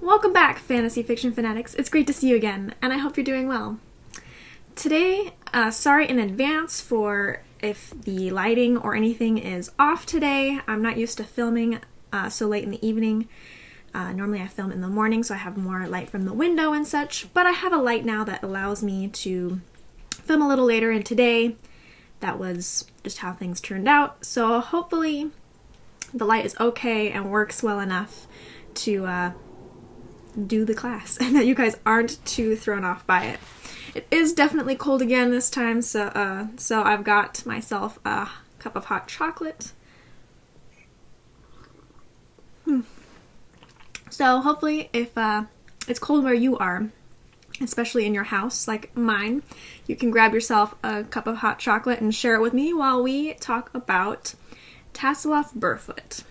Welcome back, Fantasy Fiction Fanatics. It's great to see you again, and I hope you're doing well. Today, sorry in advance for if the lighting or anything is off today. I'm not used to filming so late in the evening. Normally I film in the morning, so I have more light from the window and such, but I have a light now that allows me to film a little later, and today that was just how things turned out. So hopefully the light is okay and works well enough to do the class and that you guys aren't too thrown off by it. It is definitely cold again this time, so I've got myself a cup of hot chocolate. So hopefully if it's cold where you are, especially in your house like mine, you can grab yourself a cup of hot chocolate and share it with me while we talk about Tasslehoff Burrfoot.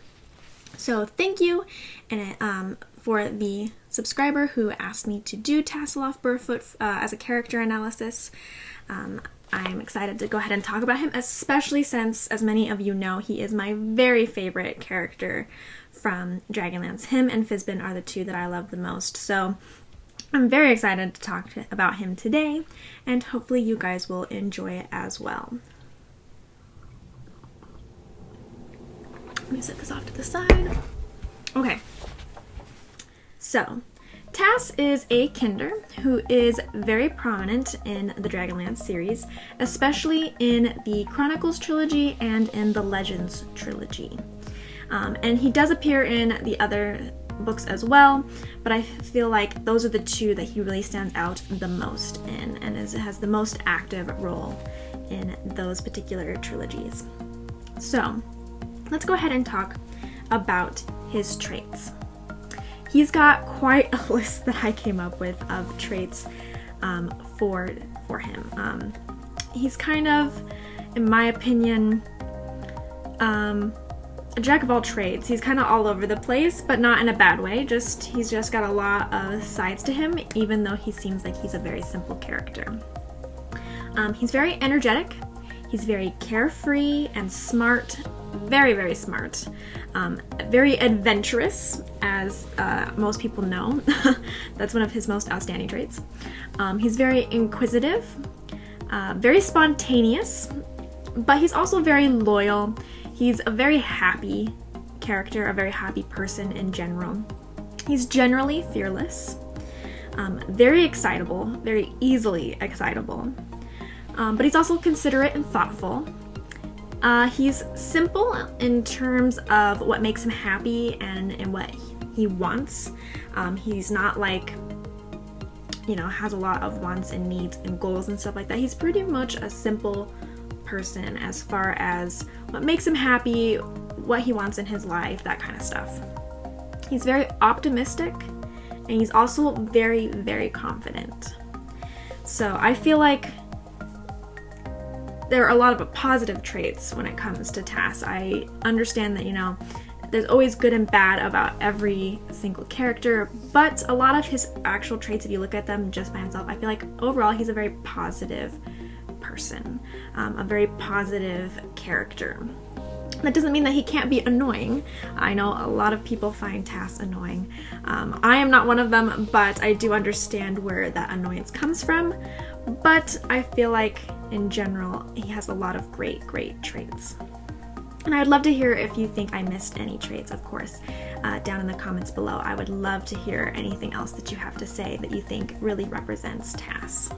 So thank you and for the subscriber who asked me to do Tasslehoff Burrfoot as a character analysis. I'm excited to go ahead and talk about him, especially since, as many of you know, he is my very favorite character from Dragonlance. Him and Fizbin are the two that I love the most, so I'm very excited to talk about him today, and hopefully you guys will enjoy it as well. Let me set this off to the side. Okay. So, Tass is a Kender who is very prominent in the Dragonlance series, especially in the Chronicles trilogy and in the Legends trilogy. And he does appear in the other books as well, but I feel like those are the two that he really stands out the most in and has the most active role in those particular trilogies. So, let's go ahead and talk about his traits. He's got quite a list that I came up with of traits for him. He's kind of, in my opinion, a jack of all trades. He's kind of all over the place, but not in a bad way. He's just got a lot of sides to him, even though he seems like he's a very simple character. He's very energetic. He's very carefree and smart. Very, very smart. Very adventurous, as most people know. That's one of his most outstanding traits. He's very inquisitive, very spontaneous, but he's also very loyal. He's a very happy character, a very happy person in general. He's generally fearless, very excitable, very easily excitable, but he's also considerate and thoughtful. He's simple in terms of what makes him happy and what he wants. He's not like, has a lot of wants and needs and goals and stuff like that. He's pretty much a simple person as far as what makes him happy, what he wants in his life, that kind of stuff. He's very optimistic, and he's also very, very confident. So I feel like there are a lot of positive traits when it comes to Tass. I understand that, there's always good and bad about every single character, but a lot of his actual traits, if you look at them just by himself, I feel like overall he's a very positive person, a very positive character. That doesn't mean that he can't be annoying. I know a lot of people find Tass annoying. I am not one of them, but I do understand where that annoyance comes from. But I feel like, in general, he has a lot of great traits. And I'd love to hear if you think I missed any traits, of course, down in the comments below. I would love to hear anything else that you have to say that you think really represents Tass.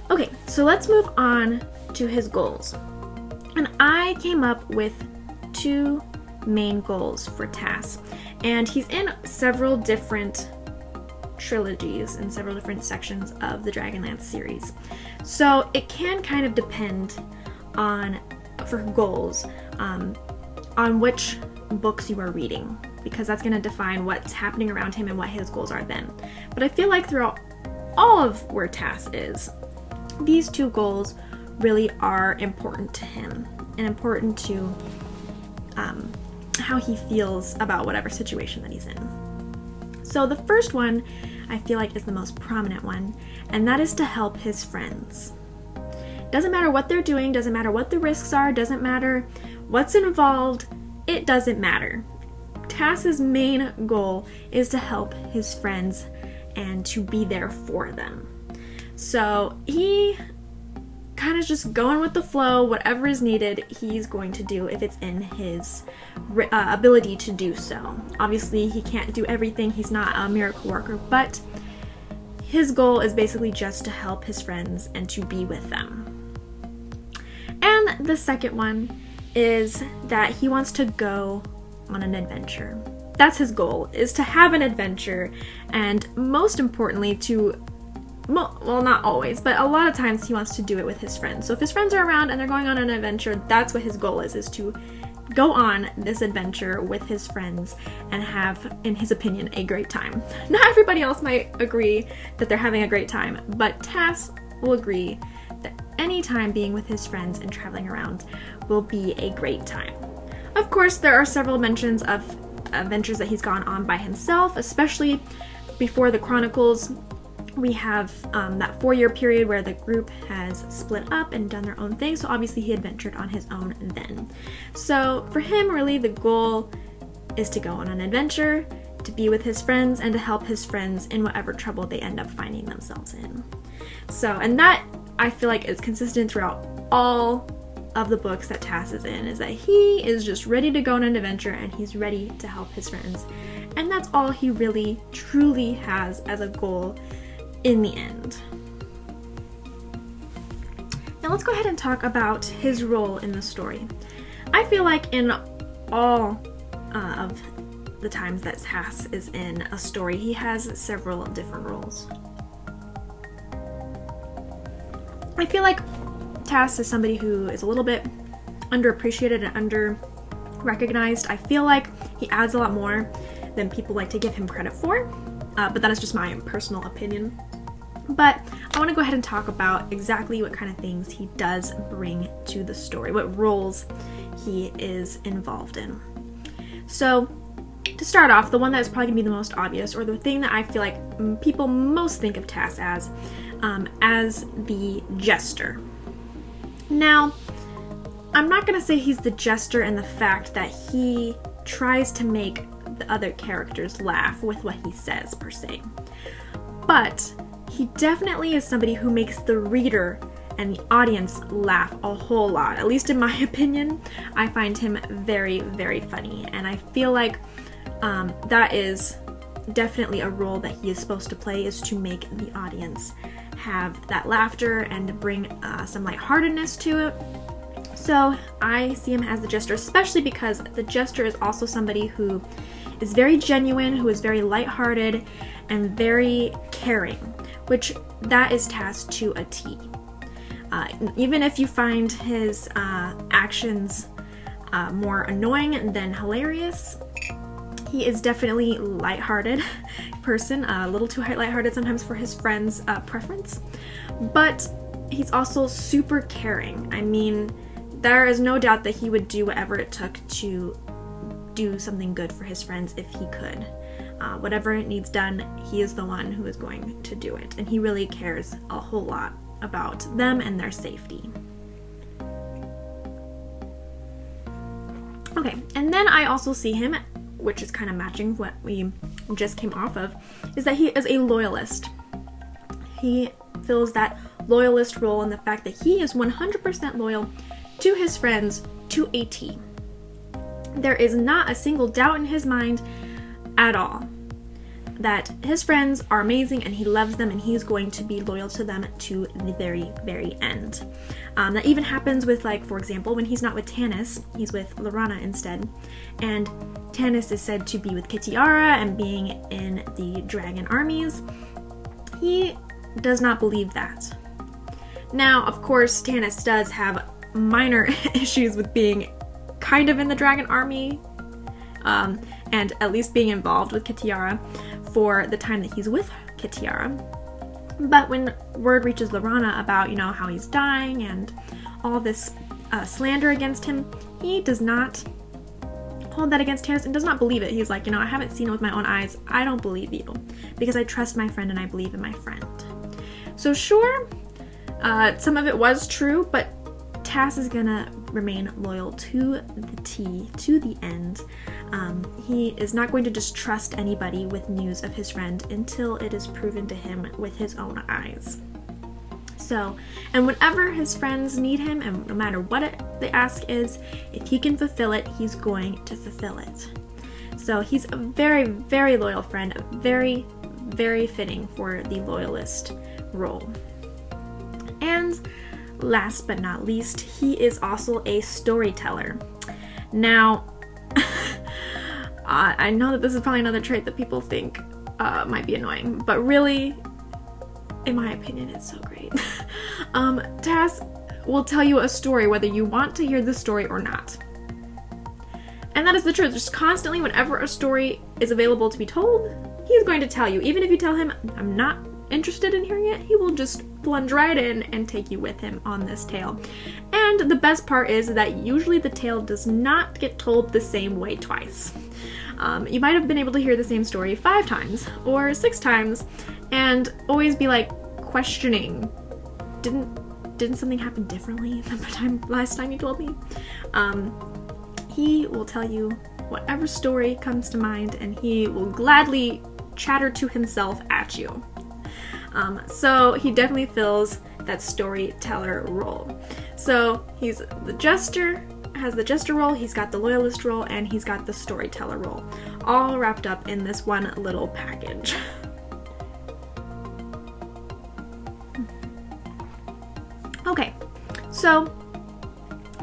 Okay, so let's move on to his goals. And I came up with two main goals for Tass. And he's in several different trilogies and several different sections of the Dragonlance series. So it can kind of depend on, for goals, on which books you are reading, because that's going to define what's happening around him and what his goals are then. But I feel like throughout all of where Tass is, these two goals really are important to him and important to how he feels about whatever situation that he's in. So the first one I feel like is the most prominent one, and that is to help his friends. Doesn't matter what they're doing, doesn't matter what the risks are, doesn't matter what's involved, it doesn't matter. Tass's main goal is to help his friends and to be there for them. So he kind of just going with the flow. Whatever is needed, he's going to do if it's in his ability to do so. Obviously, he can't do everything. He's not a miracle worker, but his goal is basically just to help his friends and to be with them. And the second one is that he wants to go on an adventure. That's his goal, is to have an adventure, and most importantly well, not always, but a lot of times he wants to do it with his friends. So if his friends are around and they're going on an adventure, that's what his goal is to go on this adventure with his friends and have, in his opinion, a great time. Not everybody else might agree that they're having a great time, but Tass will agree that any time being with his friends and traveling around will be a great time. Of course, there are several mentions of adventures that he's gone on by himself, especially before the Chronicles. We have that 4-year period where the group has split up and done their own thing, so obviously he adventured on his own then. So for him, really, the goal is to go on an adventure, to be with his friends, and to help his friends in whatever trouble they end up finding themselves in. So, and that, I feel like, is consistent throughout all of the books that Tass is in, is that he is just ready to go on an adventure and he's ready to help his friends. And that's all he really, truly has as a goal in the end. Now let's go ahead and talk about his role in the story. I feel like in all of the times that Tass is in a story, he has several different roles. I feel like Tass is somebody who is a little bit underappreciated and under-recognized. I feel like he adds a lot more than people like to give him credit for, but that is just my personal opinion. But I want to go ahead and talk about exactly what kind of things he does bring to the story, what roles he is involved in. So, to start off, the one that is probably going to be the most obvious, or the thing that I feel like people most think of Tass as the jester. Now, I'm not going to say he's the jester in the fact that he tries to make the other characters laugh with what he says, per se. But he definitely is somebody who makes the reader and the audience laugh a whole lot. At least in my opinion, I find him very, very funny. And I feel like that is definitely a role that he is supposed to play, is to make the audience have that laughter and bring some lightheartedness to it. So I see him as the jester, especially because the jester is also somebody who is very genuine, who is very lighthearted, and very caring, which that is Tass to a T. Even if you find his actions more annoying than hilarious, he is definitely lighthearted person, a little too lighthearted sometimes for his friends' preference, but he's also super caring. I mean, there is no doubt that he would do whatever it took to do something good for his friends if he could. Whatever it needs done, he is the one who is going to do it, and he really cares a whole lot about them and their safety. Okay, and then I also see him, which is kind of matching what we just came off of, is that he is a loyalist. He fills that loyalist role in the fact that he is 100% loyal to his friends to a T. There is not a single doubt in his mind at all that his friends are amazing and he loves them and he's going to be loyal to them to the very, very end. That even happens with, like, for example, when he's not with Tanis, he's with Laurana instead, and Tanis is said to be with Kitiara and being in the dragon armies. He does not believe that. Now, of course, Tanis does have minor issues with being kind of in the dragon army, and at least being involved with Kitiara for the time that he's with Kitiara. But when word reaches Laurana about, how he's dying and all this slander against him, he does not hold that against Tanis and does not believe it. He's like, I haven't seen it with my own eyes. I don't believe you because I trust my friend and I believe in my friend. So sure, some of it was true, but Tass is gonna remain loyal to the T, to the end. He is not going to just trust anybody with news of his friend until it is proven to him with his own eyes. So, and whenever his friends need him, and no matter what the ask is, if he can fulfill it, he's going to fulfill it. So he's a very, very loyal friend, very, very fitting for the loyalist role. And last but not least, he is also a storyteller. Now, I know that this is probably another trait that people think might be annoying, but really, in my opinion, it's so great. Tass will tell you a story whether you want to hear the story or not. And that is the truth. Just constantly, whenever a story is available to be told, he's going to tell you. Even if you tell him, I'm not interested in hearing it, he will just plunge right in and take you with him on this tale. And the best part is that usually the tale does not get told the same way twice. You might have been able to hear the same story 5 times or 6 times and always be like questioning, didn't something happen differently the last time you told me? He will tell you whatever story comes to mind, and he will gladly chatter to himself at you. So he definitely fills that storyteller role. So he's the jester, has the jester role, he's got the loyalist role, and he's got the storyteller role, all wrapped up in this one little package. Okay, so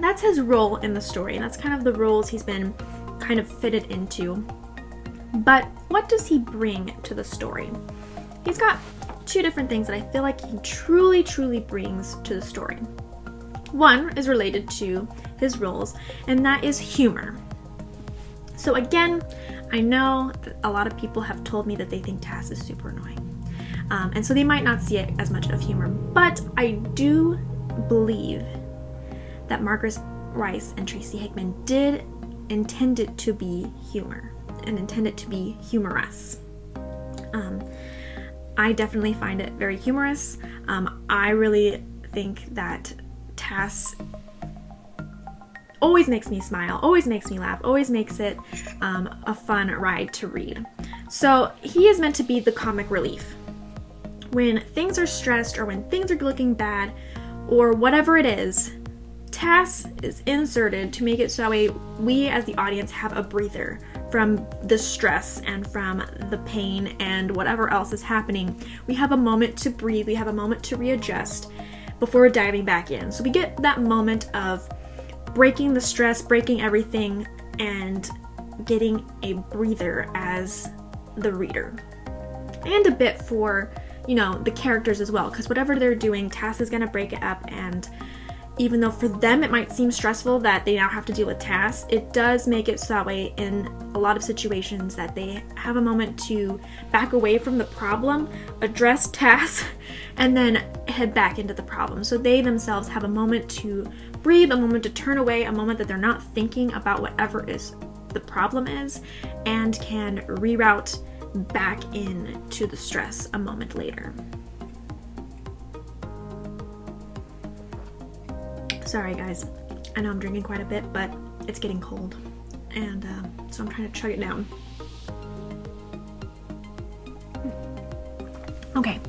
that's his role in the story, and that's kind of the roles he's been kind of fitted into. But what does he bring to the story? He's got 2 different things that I feel like he truly, truly brings to the story. One is related to his roles, and that is humor. So again, I know that a lot of people have told me that they think Tass is super annoying. And so they might not see it as much of humor, but I do believe that Margaret Weis and Tracy Hickman did intend it to be humor and intend it to be humorous. I definitely find it very humorous. I really think that Tass always makes me smile, always makes me laugh, always makes it a fun ride to read. So he is meant to be the comic relief. When things are stressed or when things are looking bad or whatever it is, Tass is inserted to make it so we as the audience have a breather from the stress and from the pain and whatever else is happening. We have a moment to breathe, we have a moment to readjust before diving back in. So we get that moment of breaking the stress, breaking everything, and getting a breather as the reader. And a bit for, the characters as well, because whatever they're doing, Tass is going to break it up, and even though for them it might seem stressful that they now have to deal with Tass, it does make it so that way in a lot of situations that they have a moment to back away from the problem, address Tass, and then head back into the problem. So they themselves have a moment to breathe, a moment to turn away, a moment that they're not thinking about whatever is the problem is, and can reroute back into the stress a moment later. Sorry guys, I know I'm drinking quite a bit, but it's getting cold, and so I'm trying to chug it down. Okay.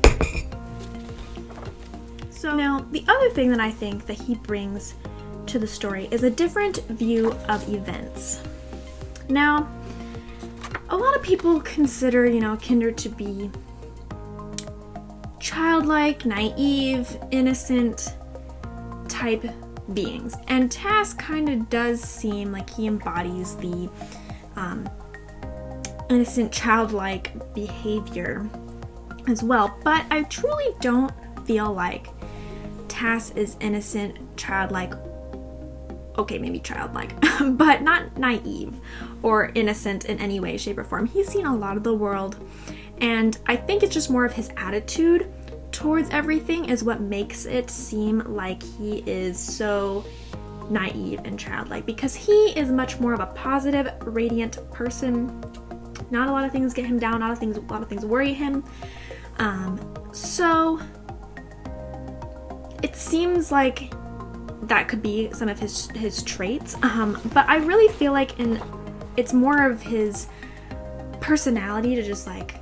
So now, the other thing that I think that he brings to the story is a different view of events. Now, a lot of people consider, Kender to be childlike, naive, innocent type beings. And Tass kind of does seem like he embodies the innocent, childlike behavior as well. But I truly don't feel like Tass is innocent, childlike. Okay, maybe childlike, but not naive or innocent in any way, shape, or form. He's seen a lot of the world, and I think it's just more of his attitude towards everything is what makes it seem like he is so naive and childlike, because he is much more of a positive, radiant person. Not a lot of things get him down, a lot of things worry him. So it seems like that could be some of his traits. But I really feel like it's more of his personality to just like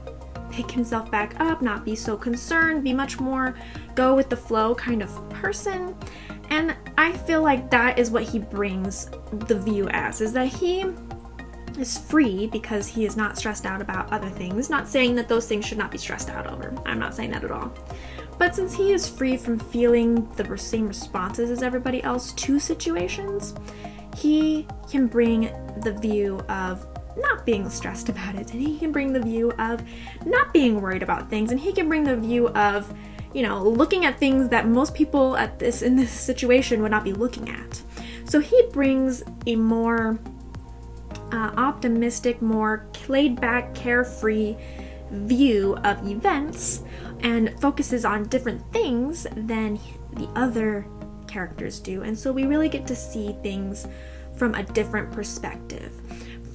pick himself back up, not be so concerned, be much more go with the flow kind of person. And I feel like that is what he brings the view as, is that he is free because he is not stressed out about other things. Not saying that those things should not be stressed out over. I'm not saying that at all. But since he is free from feeling the same responses as everybody else to situations, he can bring the view of not being stressed about it, and he can bring the view of not being worried about things, and he can bring the view of, you know, looking at things that most people in this situation would not be looking at. So he brings a more optimistic, more laid back, carefree view of events and focuses on different things than the other characters do. And so we really get to see things from a different perspective.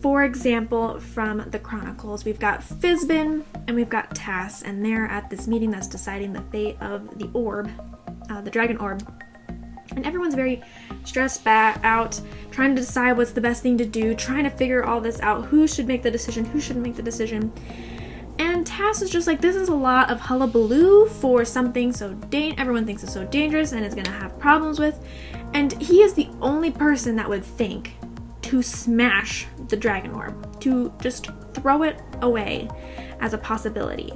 For example, from the Chronicles, we've got Fizbin and we've got Tass, and they're at this meeting that's deciding the fate of the orb, the dragon orb. And everyone's very stressed out, trying to decide what's the best thing to do, trying to figure all this out, who should make the decision, who shouldn't make the decision. And Tass is just like, this is a lot of hullabaloo for something so everyone thinks it's so dangerous and is going to have problems with. And he is the only person that would think to smash the dragon orb, to just throw it away as a possibility.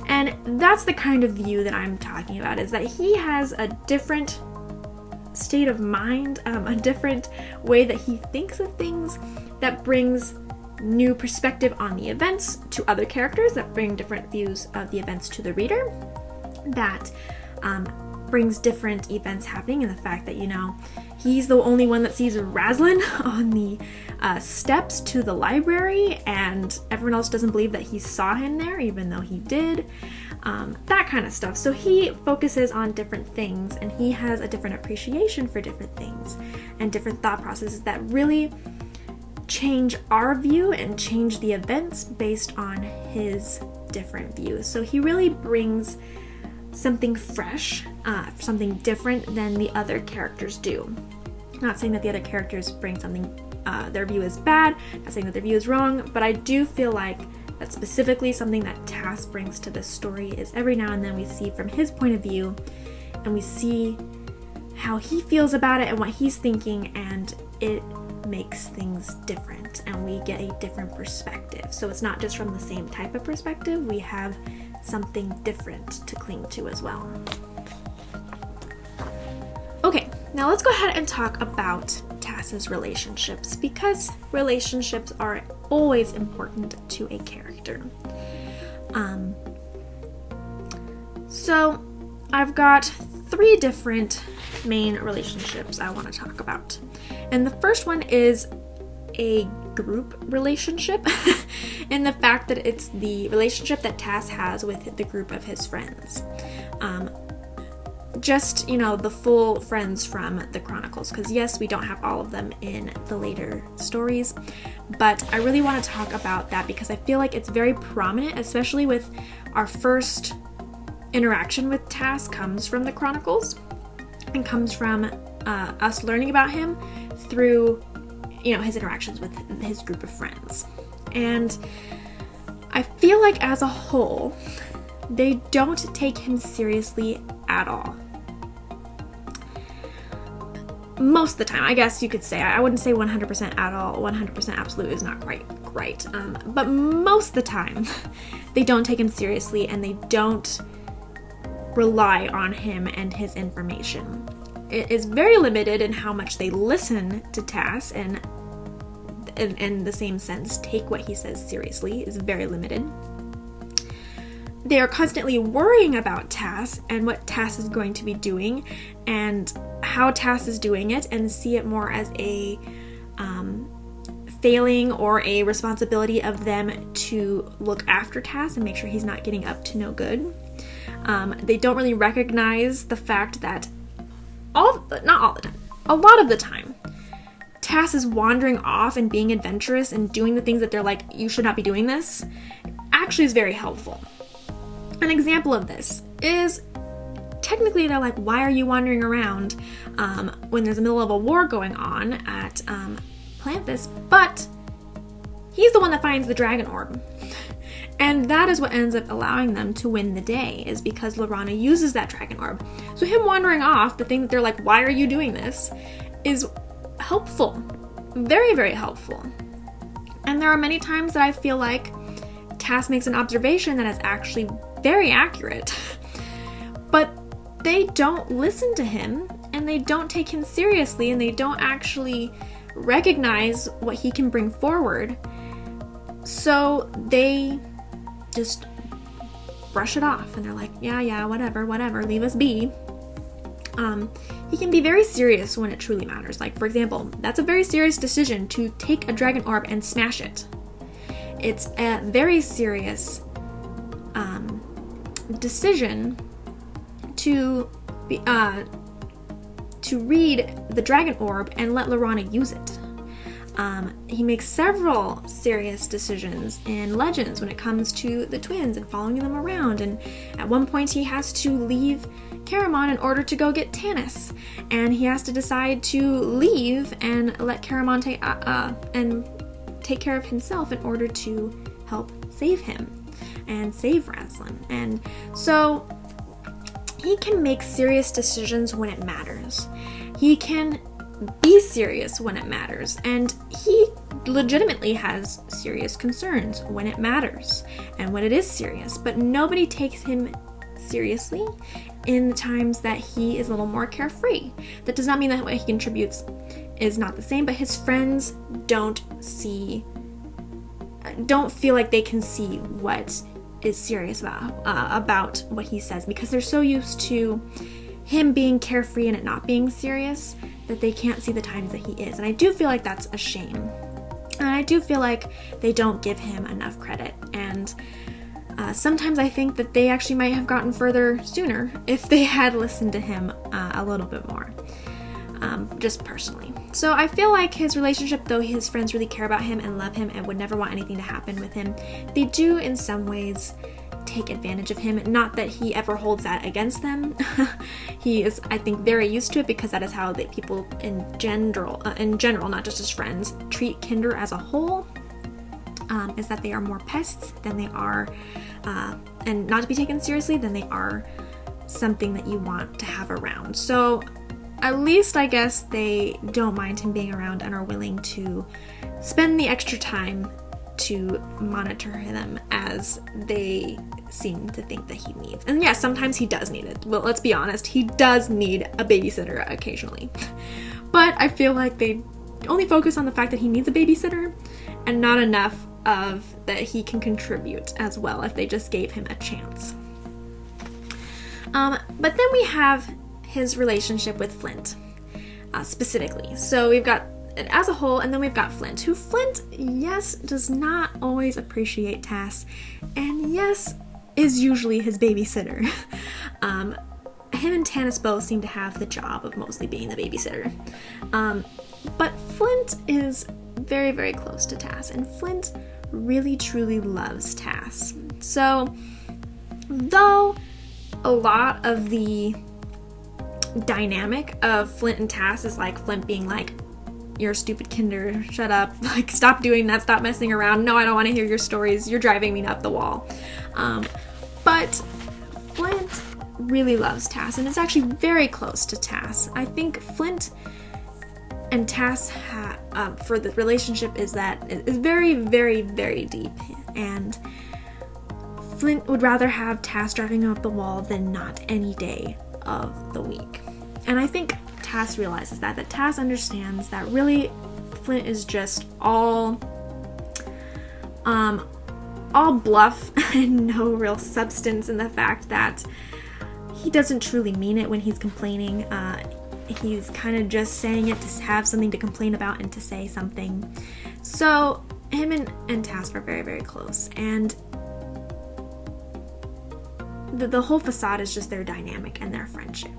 And that's the kind of view that I'm talking about, is that he has a different state of mind, a different way that he thinks of things that brings new perspective on the events to other characters, that bring different views of the events to the reader, that brings different events happening, and the fact that, you know, he's the only one that sees Razlin on the steps to the library, and everyone else doesn't believe that he saw him there, even though he did. That kind of stuff. So he focuses on different things, and he has a different appreciation for different things and different thought processes that really change our view and change the events based on his different views. So he really brings something fresh, something different than the other characters do. Not saying that the other characters bring something, their view is bad, not saying that their view is wrong, but I do feel like that specifically something that Tass brings to this story is every now and then we see from his point of view, and we see how he feels about it and what he's thinking, and it makes things different, and we get a different perspective. So it's not just from the same type of perspective, we have something different to cling to as well. Okay, now let's go ahead and talk about Tass's relationships, because relationships are always important to a character. So I've got 3 different main relationships I want to talk about. And the first one is a group relationship in the fact that it's the relationship that Tass has with the group of his friends. Just, you know, the full friends from the Chronicles, because yes, we don't have all of them in the later stories, but I really want to talk about that because I feel like it's very prominent, especially with our first interaction with Tass comes from the Chronicles and comes from us learning about him through, you know, his interactions with his group of friends. And I feel like as a whole, they don't take him seriously at all. Most of the time, I guess you could say. I wouldn't say 100% at all. 100% absolute is not quite right. But most of the time, they don't take him seriously, and they don't rely on him and his information. It is very limited in how much they listen to Tass, and in the same sense, take what he says seriously is very limited. They are constantly worrying about Tass and what Tass is going to be doing and how Tass is doing it, and see it more as a failing or a responsibility of them to look after Tass and make sure he's not getting up to no good. They don't really recognize the fact that not all the time, a lot of the time, Tass is wandering off and being adventurous and doing the things that they're like, you should not be doing this, actually is very helpful. An example of this is technically they're like, why are you wandering around when there's a middle of a war going on at Planthus? But he's the one that finds the dragon orb. And that is what ends up allowing them to win the day, is because Laurana uses that dragon orb. So him wandering off, the thing that they're like, why are you doing this, is helpful. Very, very helpful. And there are many times that I feel like Tass makes an observation that is actually very accurate. But they don't listen to him, and they don't take him seriously, and they don't actually recognize what he can bring forward. So they just brush it off, and they're like, yeah, whatever, leave us be. He can be very serious when it truly matters. Like, for example, that's a very serious decision to take a dragon orb and smash it. It's a very serious decision to read the dragon orb and let Laurana use it. He makes several serious decisions in Legends when it comes to the twins and following them around, and at one point he has to leave Caramon in order to go get Tanis, and he has to decide to leave and let Caramon take care of himself in order to help save him and save Razlan. And so he can make serious decisions when it matters. He can be serious when it matters, and he legitimately has serious concerns when it matters and when it is serious, but nobody takes him seriously in the times that he is a little more carefree. That does not mean that what he contributes is not the same, but his friends don't feel like they can see what is serious about what he says, because they're so used to him being carefree and it not being serious that they can't see the times that he is. And I do feel like that's a shame. And I do feel like they don't give him enough credit. And sometimes I think that they actually might have gotten further sooner if they had listened to him a little bit more. Just personally. So I feel like his relationship, though his friends really care about him and love him and would never want anything to happen with him, they do in some ways take advantage of him. Not that he ever holds that against them. He is, I think, very used to it, because that is how people in general, not just his friends, treat Kender as a whole, is that they are more pests than they are, and not to be taken seriously, than they are something that you want to have around. So at least I guess they don't mind him being around and are willing to spend the extra time to monitor them as they seem to think that he needs. And yes, sometimes he does need it. Well, let's be honest, he does need a babysitter occasionally. But I feel like they only focus on the fact that he needs a babysitter and not enough of that he can contribute as well if they just gave him a chance. But then we have his relationship with Flint, specifically. So we've got it as a whole, and then we've got Flint, who yes, does not always appreciate Tass, and yes, is usually his babysitter. Him and Tanis both seem to have the job of mostly being the babysitter. But Flint is very, very close to Tass, and Flint really, truly loves Tass. So, though a lot of the dynamic of Flint and Tass is like Flint being like, "You're a stupid Kender, shut up, like stop doing that, stop messing around, no, I don't want to hear your stories, you're driving me up the wall." But Flint really loves Tass, and it's actually very close to Tass. I think Flint and Tass for the relationship is very, very, very deep, and Flint would rather have Tass driving him up the wall than not any day of the week. And I think Tass realizes that Tass understands that really Flint is just all bluff and no real substance in the fact that he doesn't truly mean it when he's complaining. He's kind of just saying it to have something to complain about and to say something. So him and Tass are very, very close, and the whole facade is just their dynamic and their friendship.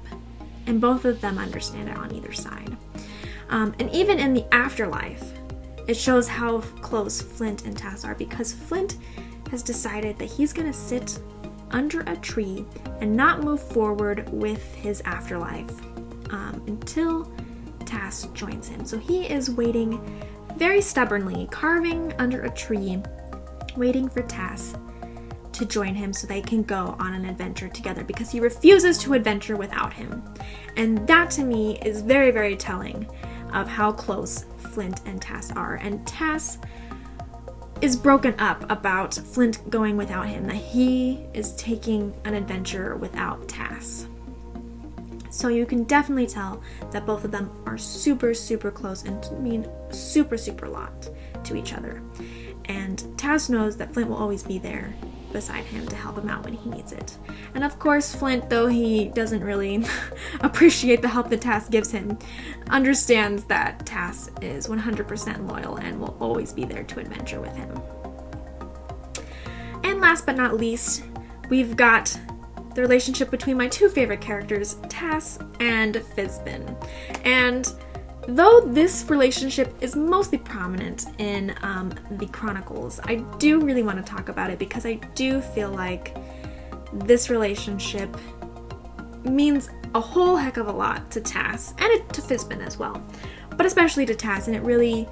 And both of them understand it on either side. And even in the afterlife, it shows how close Flint and Tass are, because Flint has decided that he's going to sit under a tree and not move forward with his afterlife until Tass joins him. So he is waiting very stubbornly, carving under a tree, waiting for Tass to join him so they can go on an adventure together, because he refuses to adventure without him. And that to me is very, very telling of how close Flint and Tass are. And Tass is broken up about Flint going without him, that he is taking an adventure without Tass. So you can definitely tell that both of them are super, super close and mean super, super lot to each other. And Tass knows that Flint will always be there beside him to help him out when he needs it. And of course, Flint, though he doesn't really appreciate the help that Tass gives him, understands that Tass is 100% loyal and will always be there to adventure with him. And last but not least, we've got the relationship between my two favorite characters, Tass and Fizbin. And though this relationship is mostly prominent in the Chronicles, I do really want to talk about it because I do feel like this relationship means a whole heck of a lot to Tass and to Fizbin as well, but especially to Tass, and it really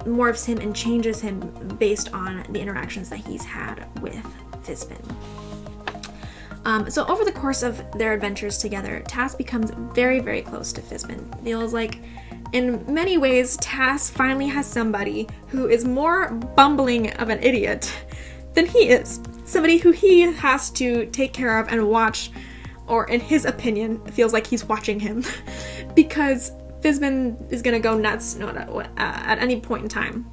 morphs him and changes him based on the interactions that he's had with Fizbin. So over the course of their adventures together, Tass becomes very, very close to Fizbin. Feels like, in many ways, Tass finally has somebody who is more bumbling of an idiot than he is. Somebody who he has to take care of and watch, or in his opinion, feels like he's watching him, because Fizbin is gonna go nuts at any point in time.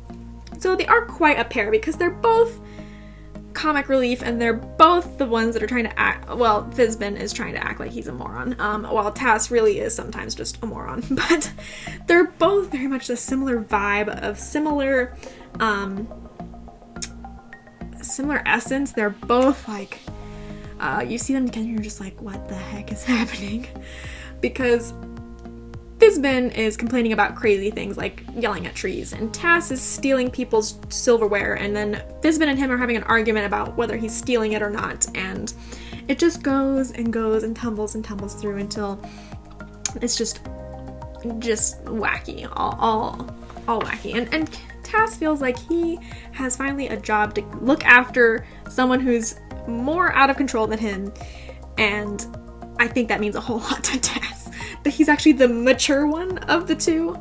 So they are quite a pair because they're both comic relief, and they're both the ones that are trying to act, well, Fizbin is trying to act like he's a moron, while Tass really is sometimes just a moron, but they're both very much the similar vibe of similar essence. They're both like, you see them and you're just like, what the heck is happening? Because Fizbin is complaining about crazy things like yelling at trees, and Tass is stealing people's silverware, and then Fizbin and him are having an argument about whether he's stealing it or not, and it just goes and goes and tumbles through until it's just wacky, all wacky. And Tass feels like he has finally a job to look after someone who's more out of control than him, and I think that means a whole lot to Tass. That he's actually the mature one of the two,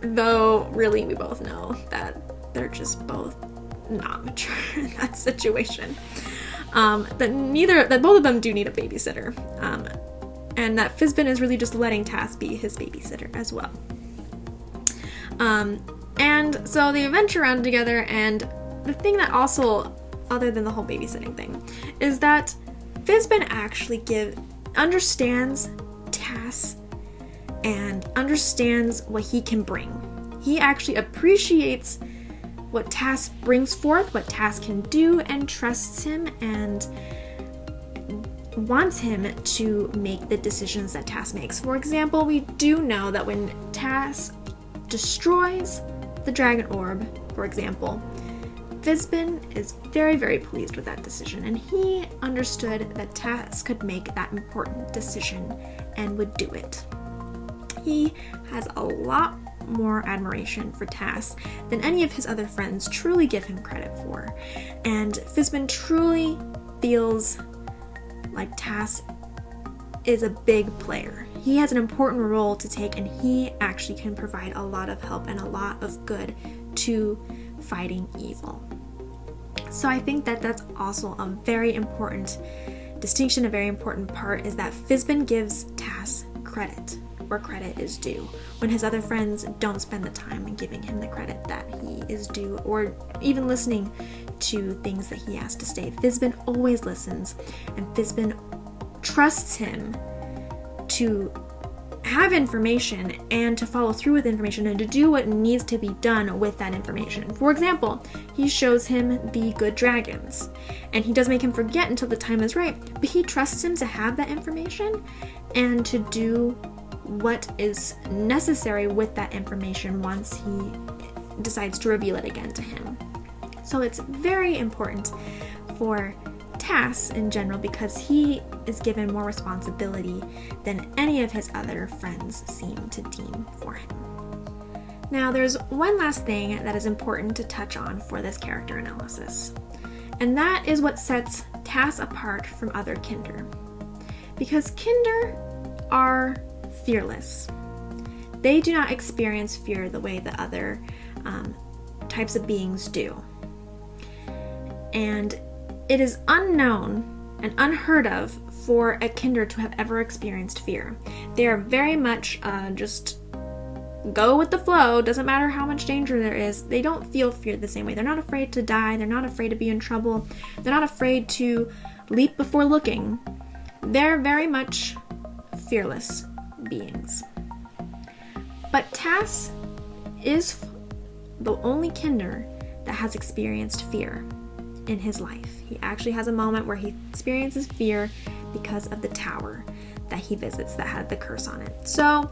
though really we both know that they're just both not mature in that situation. That both of them do need a babysitter, and that Fizbin is really just letting Tass be his babysitter as well. And so they venture around together, and the thing that also, other than the whole babysitting thing, is that Fizbin actually understands Tass and understands what he can bring. He actually appreciates what Tass brings forth, what Tass can do, and trusts him and wants him to make the decisions that Tass makes. For example, we do know that when Tass destroys the dragon orb, for example, Fizbin is very, very pleased with that decision, and he understood that Tass could make that important decision and would do it. He has a lot more admiration for Tass than any of his other friends truly give him credit for, and Fizbin truly feels like Tass is a big player. He has an important role to take, and he actually can provide a lot of help and a lot of good to fighting evil. So I think that that's also a very important distinction, a very important part, is that Fizbin gives Tass credit where credit is due, when his other friends don't spend the time in giving him the credit that he is due, or even listening to things that he has to say. Fizbin always listens, and Fizbin trusts him to have information and to follow through with information and to do what needs to be done with that information. For example, he shows him the good dragons, and he does make him forget until the time is right, but he trusts him to have that information and to do what is necessary with that information once he decides to reveal it again to him. So it's very important for Tass in general because he is given more responsibility than any of his other friends seem to deem for him. Now, there's one last thing that is important to touch on for this character analysis, and that is what sets Tass apart from other Kender. Because Kender are fearless. They do not experience fear the way the other types of beings do. And it is unknown and unheard of for a Kender to have ever experienced fear. They are very much just go with the flow, doesn't matter how much danger there is. They don't feel fear the same way. They're not afraid to die, they're not afraid to be in trouble, they're not afraid to leap before looking. They're very much fearless beings. But Tass is the only Kender that has experienced fear in his life. He actually has a moment where he experiences fear because of the tower that he visits that had the curse on it. So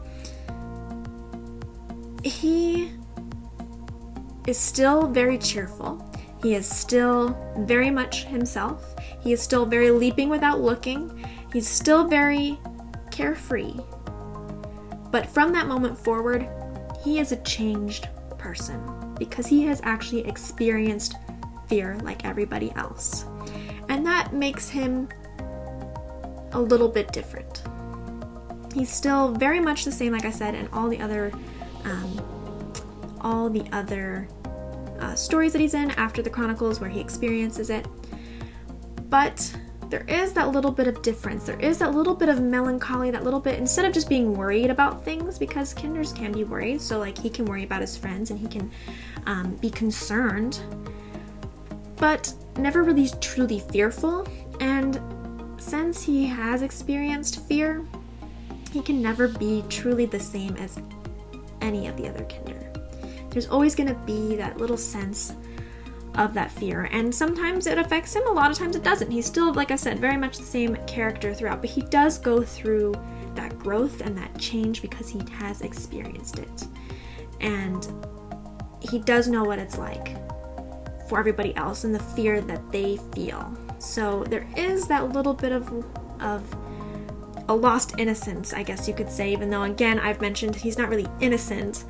he is still very cheerful. He is still very much himself. He is still very leaping without looking. He's still very carefree. But from that moment forward, he is a changed person because he has actually experienced fear like everybody else. And that makes him a little bit different. He's still very much the same, like I said, in all the other stories that he's in after the Chronicles where he experiences it. But there is that little bit of difference. There is that little bit of melancholy, that little bit, instead of just being worried about things, because Kenders can be worried, so like he can worry about his friends and he can be concerned, but never really truly fearful. And since he has experienced fear, he can never be truly the same as any of the other Kender. There's always going to be that little sense of that fear, and sometimes it affects him, a lot of times it doesn't. He's still, like I said, very much the same character throughout, but he does go through that growth and that change because he has experienced it. And he does know what it's like for everybody else and the fear that they feel. So there is that little bit of a lost innocence, I guess you could say, even though, again, I've mentioned he's not really innocent,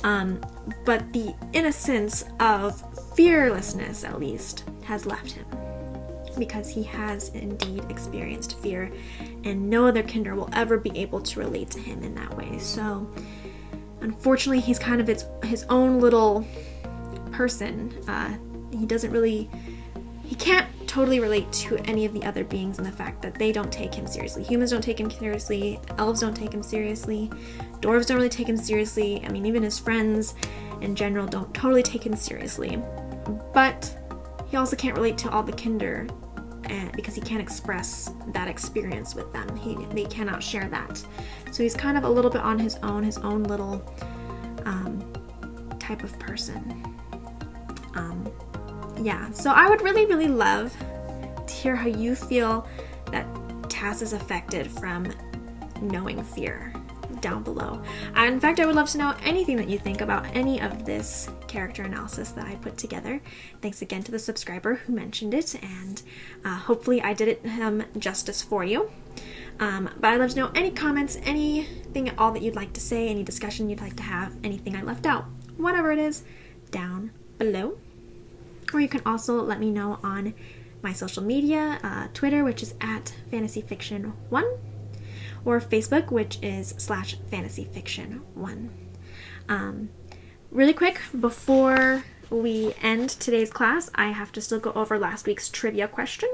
but the innocence of fearlessness, at least, has left him because he has indeed experienced fear, and no other Kender will ever be able to relate to him in that way. So unfortunately, he's kind of his own little person. He can't totally relate to any of the other beings in the fact that they don't take him seriously. Humans don't take him seriously, elves don't take him seriously, dwarves don't really take him seriously. I mean, even his friends in general don't totally take him seriously. But he also can't relate to all the Kender because he can't express that experience with them. They cannot share that. So he's kind of a little bit on his own little type of person. Yeah, so I would really, really love to hear how you feel that Tass is affected from knowing fear down below. In fact, I would love to know anything that you think about any of this character analysis that I put together. Thanks again to the subscriber who mentioned it, and hopefully I did it justice for you. But I'd love to know any comments, anything at all that you'd like to say, any discussion you'd like to have, anything I left out, whatever it is, down below. Or you can also let me know on my social media, Twitter, which is at fantasyfiction1, or Facebook, which is /fantasyfiction1. Really quick, before we end today's class, I have to still go over last week's trivia question.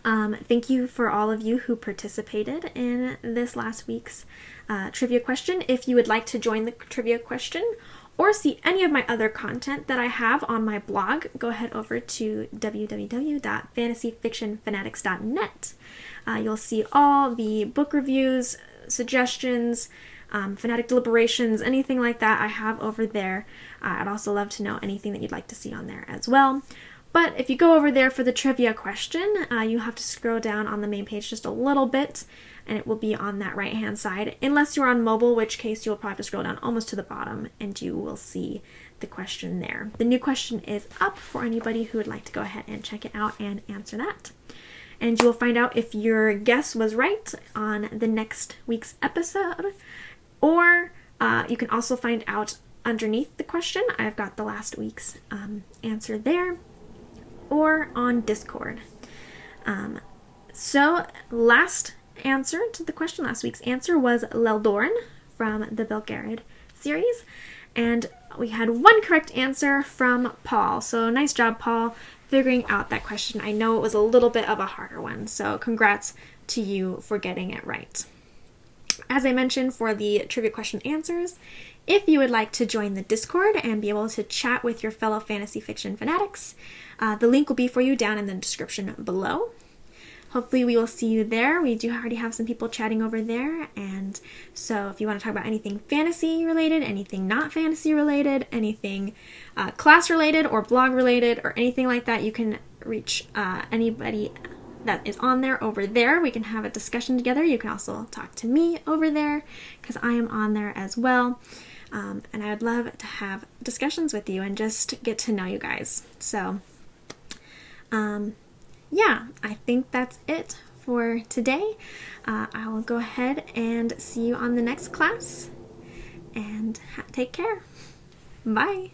Thank you for all of you who participated in this last week's trivia question. If you would like to join the trivia question or see any of my other content that I have on my blog, go ahead over to www.fantasyfictionfanatics.net. You'll see all the book reviews, suggestions, fanatic deliberations, anything like that I have over there. I'd also love to know anything that you'd like to see on there as well. But if you go over there for the trivia question, you have to scroll down on the main page just a little bit, and it will be on that right-hand side. Unless you're on mobile, which case you'll probably have to scroll down almost to the bottom, and you will see the question there. The new question is up for anybody who would like to go ahead and check it out and answer that. And you will find out if your guess was right on the next week's episode, or you can also find out underneath the question. I've got the last week's answer there, or on Discord. So last answer to the question, last week's answer was Leldorn from the Belgariad series, and we had one correct answer from Paul. So nice job, Paul, figuring out that question. I know it was a little bit of a harder one, so congrats to you for getting it right. As I mentioned for the trivia question answers, if you would like to join the Discord and be able to chat with your fellow fantasy fiction fanatics, the link will be for you down in the description below. Hopefully we will see you there. We do already have some people chatting over there, and so if you want to talk about anything fantasy related, anything not fantasy related, anything class related or blog related or anything like that, you can reach anybody that is on there over there. We can have a discussion together. You can also talk to me over there because I am on there as well. And I would love to have discussions with you and just get to know you guys. So, yeah, I think that's it for today. I will go ahead and see you on the next class, and take care. Bye.